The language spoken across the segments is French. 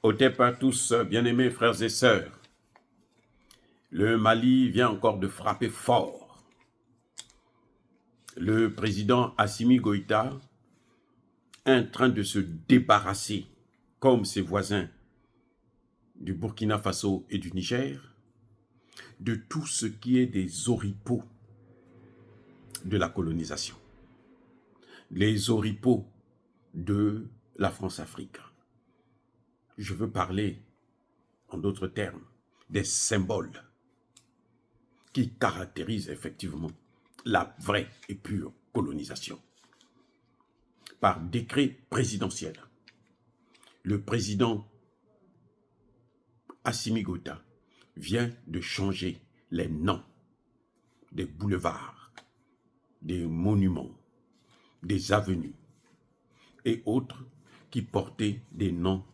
Otep à tous, bien-aimés frères et sœurs. Le Mali vient encore de frapper fort. Le président Assimi Goïta est en train de se débarrasser, comme ses voisins du Burkina Faso et du Niger, de tout ce qui est des oripeaux de la colonisation. Les oripeaux de la France-Afrique. Je veux parler, en d'autres termes, des symboles qui caractérisent effectivement la vraie et pure colonisation. Par décret présidentiel, le président Assimi Goïta vient de changer les noms des boulevards, des monuments, des avenues et autres qui portaient des noms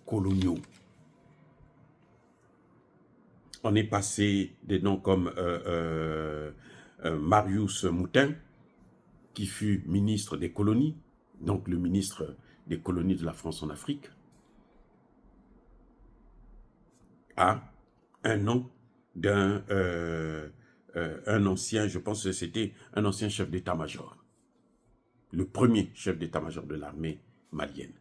coloniaux. On est passé des noms comme Marius Moutin, qui fut ministre des colonies, donc le ministre des colonies de la France en Afrique, à un nom d'un ancien, je pense que c'était un ancien chef d'état-major, le premier chef d'état-major de l'armée malienne.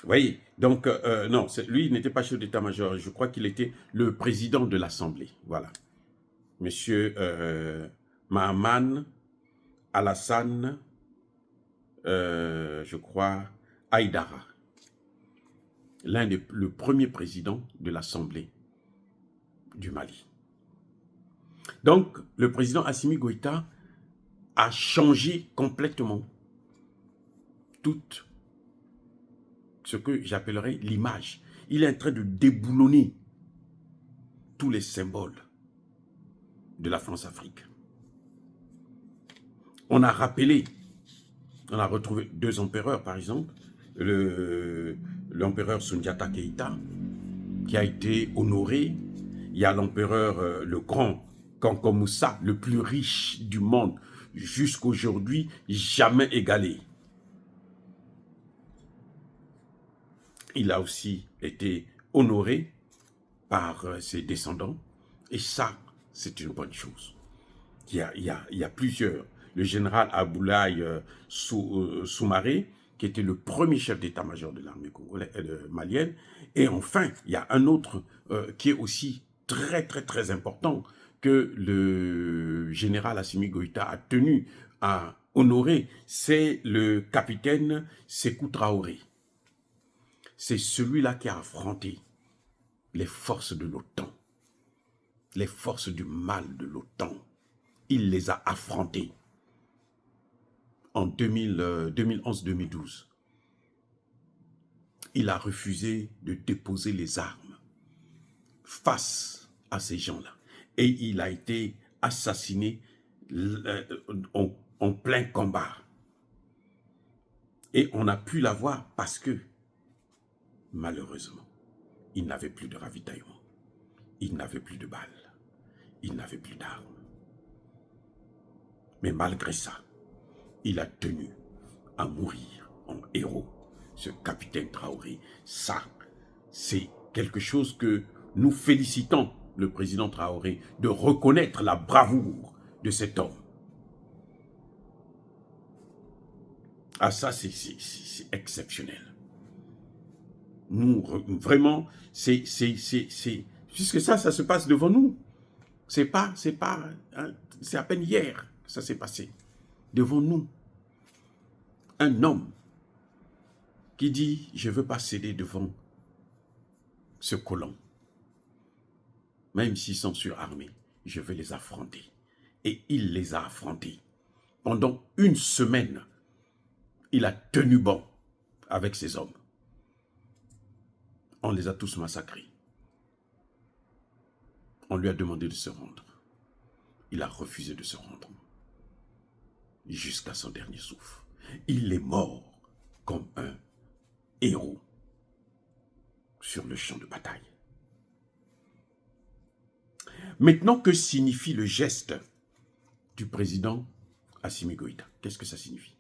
Vous voyez, donc, non, lui, il n'était pas chef d'état-major, je crois qu'il était le président de l'Assemblée, voilà. Monsieur Mahaman Alassane, je crois, Haïdara, le premier président de l'Assemblée du Mali. Donc, le président Assimi Goïta a changé complètement tout ce que j'appellerais l'image. Il est en train de déboulonner tous les symboles de la France-Afrique. On a rappelé, on a retrouvé 2 empereurs par exemple, l'empereur Sundiata Keïta, qui a été honoré. Il y a l'empereur, le grand Kanko Moussa, le plus riche du monde, jusqu'aujourd'hui, jamais égalé. Il a aussi été honoré par ses descendants, et ça, c'est une bonne chose. Il y a plusieurs. Le général Aboulaye Soumaré, qui était le premier chef d'état-major de l'armée malienne. Et enfin, il y a un autre qui est aussi très, très, très important, que le général Assimi Goïta a tenu à honorer, c'est le capitaine Sékou Traoré. C'est celui-là qui a affronté les forces de l'OTAN, les forces du mal de l'OTAN. Il les a affrontés en 2011-2012. Il a refusé de déposer les armes face à ces gens-là. Et il a été assassiné en plein combat. Et on a pu l'avoir parce que, malheureusement, il n'avait plus de ravitaillement. Il n'avait plus de balles. Il n'avait plus d'armes. Mais malgré ça, il a tenu à mourir en héros, ce capitaine Traoré. Ça, c'est quelque chose que nous félicitons le président Traoré de reconnaître la bravoure de cet homme. Ah, ça, c'est exceptionnel. Nous, vraiment, puisque ça se passe devant nous. C'est à peine hier que ça s'est passé. Devant nous. Un homme qui dit, je ne veux pas céder devant ce colon. Même s'ils sont surarmés, je vais les affronter. Et il les a affrontés. Pendant 1 semaine, il a tenu bon avec ses hommes. On les a tous massacrés. On lui a demandé de se rendre. Il a refusé de se rendre. Jusqu'à son dernier souffle. Il est mort comme un héros sur le champ de bataille. Maintenant, que signifie le geste du président Assimi Goïta? Qu'est-ce que ça signifie?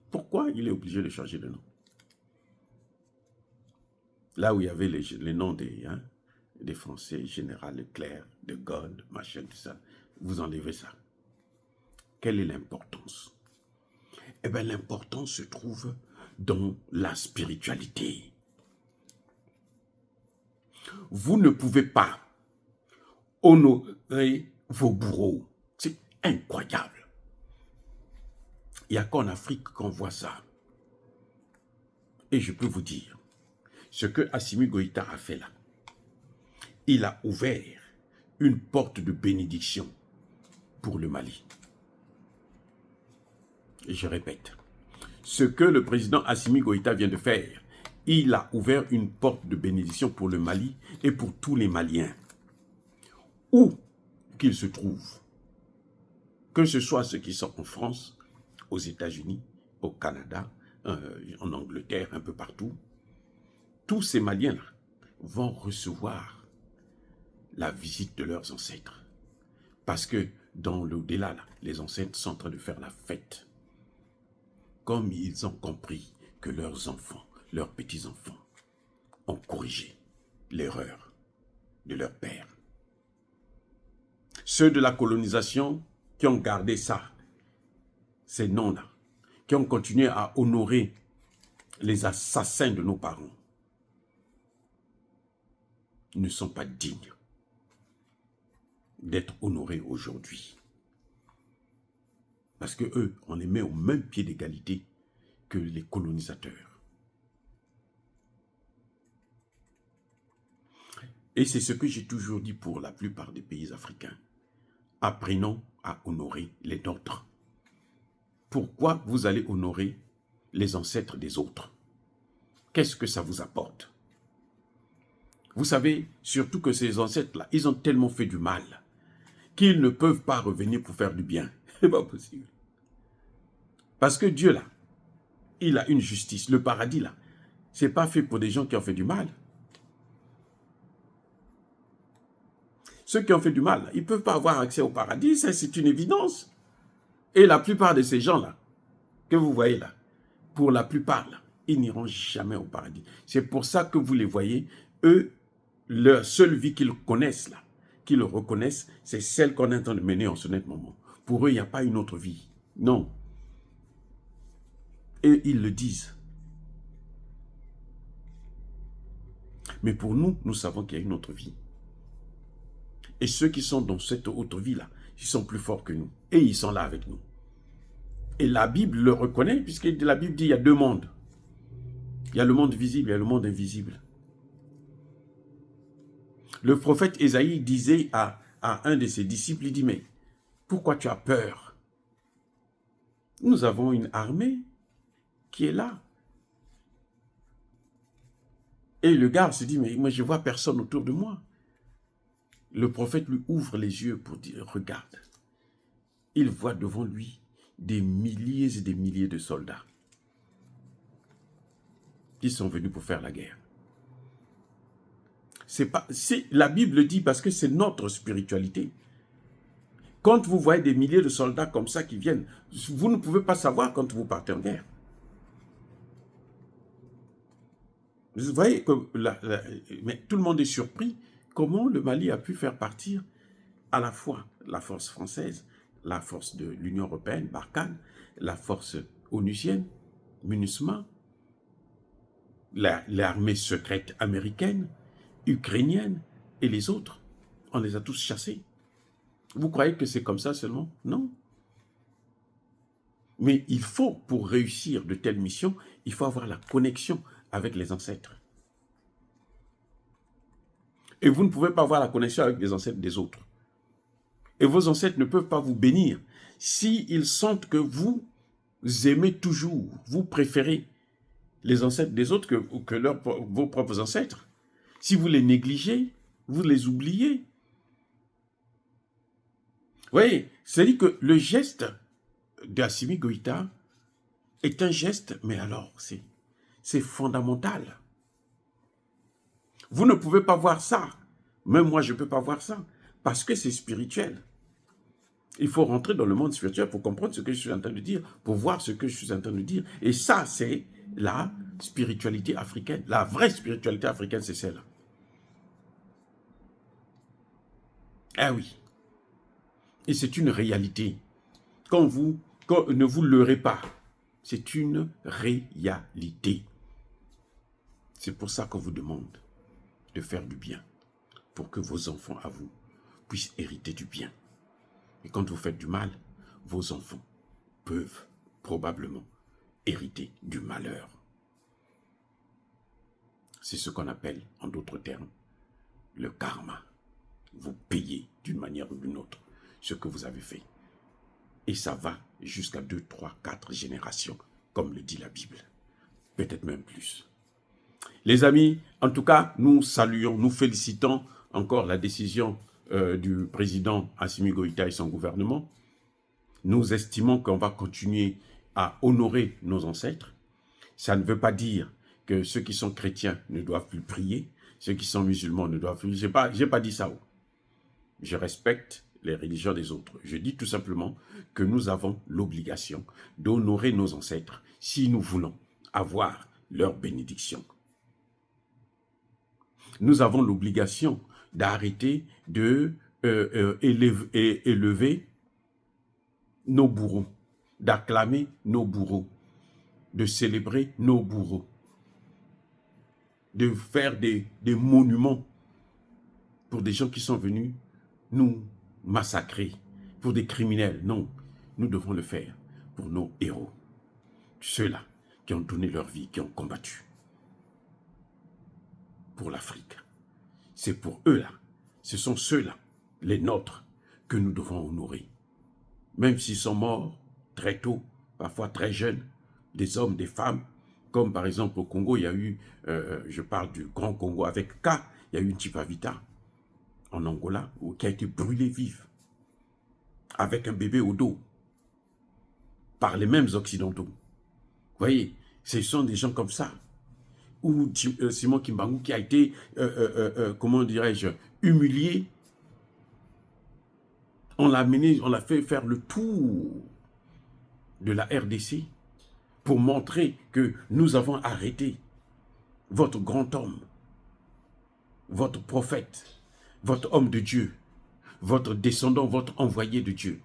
Pourquoi il est obligé de changer de nom? Là où il y avait les noms des Français, Général Leclerc, de Gaulle, machin, tout ça. Vous enlevez ça. Quelle est l'importance? Eh bien, l'importance se trouve dans la spiritualité. Vous ne pouvez pas honorer vos bourreaux. C'est incroyable. Il n'y a qu'en Afrique qu'on voit ça. Et je peux vous dire, ce que Assimi Goïta a fait là, il a ouvert une porte de bénédiction pour le Mali. Et je répète, ce que le président Assimi Goïta vient de faire, il a ouvert une porte de bénédiction pour le Mali et pour tous les Maliens. Où qu'ils se trouvent, que ce soit ceux qui sont en France, aux États-Unis, au Canada, en Angleterre, un peu partout, tous ces Maliens-là vont recevoir la visite de leurs ancêtres. Parce que dans l'au-delà, les ancêtres sont en train de faire la fête. Comme ils ont compris que leurs enfants, leurs petits-enfants, ont corrigé l'erreur de leur père. Ceux de la colonisation qui ont gardé ça, ces noms-là, qui ont continué à honorer les assassins de nos parents, ne sont pas dignes d'être honorés aujourd'hui. Parce que eux, on les met au même pied d'égalité que les colonisateurs. Et c'est ce que j'ai toujours dit pour la plupart des pays africains. Apprenons à honorer les nôtres. Pourquoi vous allez honorer les ancêtres des autres? Qu'est-ce que ça vous apporte? Vous savez, surtout que ces ancêtres-là, ils ont tellement fait du mal qu'ils ne peuvent pas revenir pour faire du bien. C'est pas possible. Parce que Dieu, là, il a une justice. Le paradis, là, c'est pas fait pour des gens qui ont fait du mal. Ceux qui ont fait du mal, ils ne peuvent pas avoir accès au paradis, c'est une évidence. Et la plupart de ces gens-là, que vous voyez là, pour la plupart, là, ils n'iront jamais au paradis. C'est pour ça que vous les voyez, eux, leur seule vie qu'ils connaissent là, qu'ils reconnaissent, c'est celle qu'on est en train de mener en ce net moment. Pour eux, il n'y a pas une autre vie. Non. Et ils le disent. Mais pour nous, nous savons qu'il y a une autre vie. Et ceux qui sont dans cette autre vie-là, ils sont plus forts que nous. Et ils sont là avec nous. Et la Bible le reconnaît, puisque la Bible dit qu'il y a deux mondes. Il y a le monde visible, il y a le monde invisible. Le prophète Ésaïe disait à un de ses disciples, il dit, mais pourquoi tu as peur? Nous avons une armée qui est là. Et le gars se dit, mais moi je ne vois personne autour de moi. Le prophète lui ouvre les yeux pour dire, regarde. Il voit devant lui des milliers et des milliers de soldats qui sont venus pour faire la guerre. La Bible dit parce que c'est notre spiritualité. Quand vous voyez des milliers de soldats comme ça qui viennent, vous ne pouvez pas savoir quand vous partez en guerre. Vous voyez que mais tout le monde est surpris comment le Mali a pu faire partir à la fois la force française, la force de l'Union européenne, Barkhane, la force onusienne, MINUSMA, l'armée secrète américaine, ukrainienne et les autres. On les a tous chassés. Vous croyez que c'est comme ça seulement? Non. Mais il faut, pour réussir de telles missions, il faut avoir la connexion avec les ancêtres. Et vous ne pouvez pas avoir la connexion avec les ancêtres des autres. Et vos ancêtres ne peuvent pas vous bénir s'ils sentent que vous aimez toujours, vous préférez les ancêtres des autres que vos propres ancêtres. Si vous les négligez, vous les oubliez. Vous voyez, c'est-à-dire que le geste d'Assimi Goïta est un geste, mais alors c'est fondamental. Vous ne pouvez pas voir ça. Même moi, je ne peux pas voir ça. Parce que c'est spirituel. Il faut rentrer dans le monde spirituel pour comprendre ce que je suis en train de dire, pour voir ce que je suis en train de dire. Et ça, c'est la spiritualité africaine. La vraie spiritualité africaine, c'est celle-là. Ah oui. Et c'est une réalité. Ne vous leurrez pas. C'est une réalité. C'est pour ça qu'on vous demande de faire du bien, pour que vos enfants à vous puissent hériter du bien. Et quand vous faites du mal, vos enfants peuvent probablement hériter du malheur. C'est ce qu'on appelle, en d'autres termes, le karma. Vous payez d'une manière ou d'une autre ce que vous avez fait. Et ça va jusqu'à 2, 3, 4 générations, comme le dit la Bible. Peut-être même plus. Les amis, en tout cas, nous saluons, nous félicitons encore la décision du président Assimi Goïta et son gouvernement. Nous estimons qu'on va continuer à honorer nos ancêtres. Ça ne veut pas dire que ceux qui sont chrétiens ne doivent plus prier, ceux qui sont musulmans ne doivent plus... J'ai pas dit ça. Je respecte les religions des autres. Je dis tout simplement que nous avons l'obligation d'honorer nos ancêtres si nous voulons avoir leur bénédiction. Nous avons l'obligation d'arrêter de élever nos bourreaux, d'acclamer nos bourreaux, de célébrer nos bourreaux, de faire des monuments pour des gens qui sont venus nous massacrer, pour des criminels. Non, nous devons le faire pour nos héros, ceux-là qui ont donné leur vie, qui ont combattu pour l'Afrique. C'est pour eux-là, ce sont ceux-là, les nôtres, que nous devons honorer. Même s'ils sont morts très tôt, parfois très jeunes, des hommes, des femmes, comme par exemple au Congo, il y a eu, je parle du Grand Congo avec K, il y a eu une Tipavita en Angola qui a été brûlée vive, avec un bébé au dos, par les mêmes Occidentaux. Vous voyez, ce sont des gens comme ça. Ou Simon Kimbangu qui a été, comment dirais-je, humilié. On l'a amené, on l'a fait faire le tour de la RDC pour montrer que nous avons arrêté votre grand homme, votre prophète, votre homme de Dieu, votre descendant, votre envoyé de Dieu.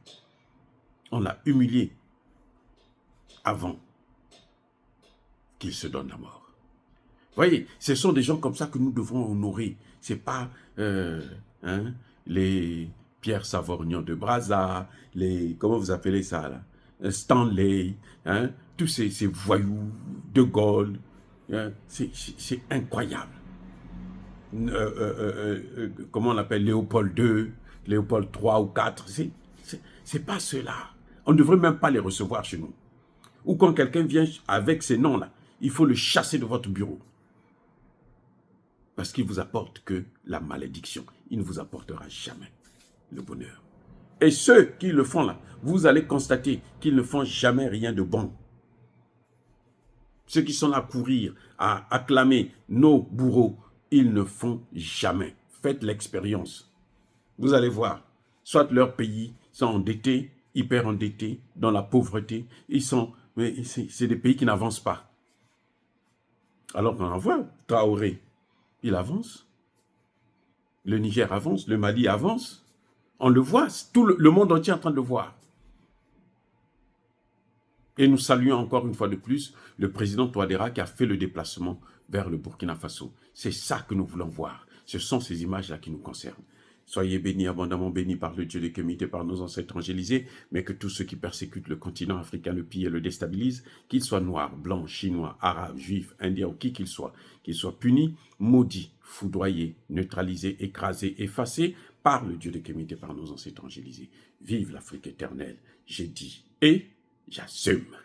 On l'a humilié avant qu'il se donne la mort. Voyez, ce sont des gens comme ça que nous devons honorer. Ce n'est pas les Pierre Savorgnan de Brazza, les, comment vous appelez ça là, Stanley, tous ces voyous, De Gaulle. C'est incroyable. Comment on l'appelle, Léopold II, Léopold III ou IV. C'est pas cela. On ne devrait même pas les recevoir chez nous. Ou quand quelqu'un vient avec ces noms-là, il faut le chasser de votre bureau. Parce qu'il ne vous apporte que la malédiction. Il ne vous apportera jamais le bonheur. Et ceux qui le font là, vous allez constater qu'ils ne font jamais rien de bon. Ceux qui sont là à courir, à acclamer nos bourreaux, ils ne font jamais. Faites l'expérience. Vous allez voir, soit leurs pays sont endettés, hyper endettés, dans la pauvreté. C'est des pays qui n'avancent pas. Alors qu'on en voit, Traoré, il avance. Le Niger avance, le Mali avance. On le voit, tout le monde entier est en train de le voir. Et nous saluons encore une fois de plus le président Touadéra qui a fait le déplacement vers le Burkina Faso. C'est ça que nous voulons voir. Ce sont ces images-là qui nous concernent. Soyez bénis, abondamment bénis par le Dieu de Kémité, par nos ancêtres angélisés, mais que tous ceux qui persécutent le continent africain, le pillent et le déstabilisent, qu'ils soient noirs, blancs, chinois, arabes, juifs, indiens ou qui qu'ils soient punis, maudits, foudroyés, neutralisés, écrasés, effacés par le Dieu de Kémité, par nos ancêtres angélisés. Vive l'Afrique éternelle, j'ai dit et j'assume.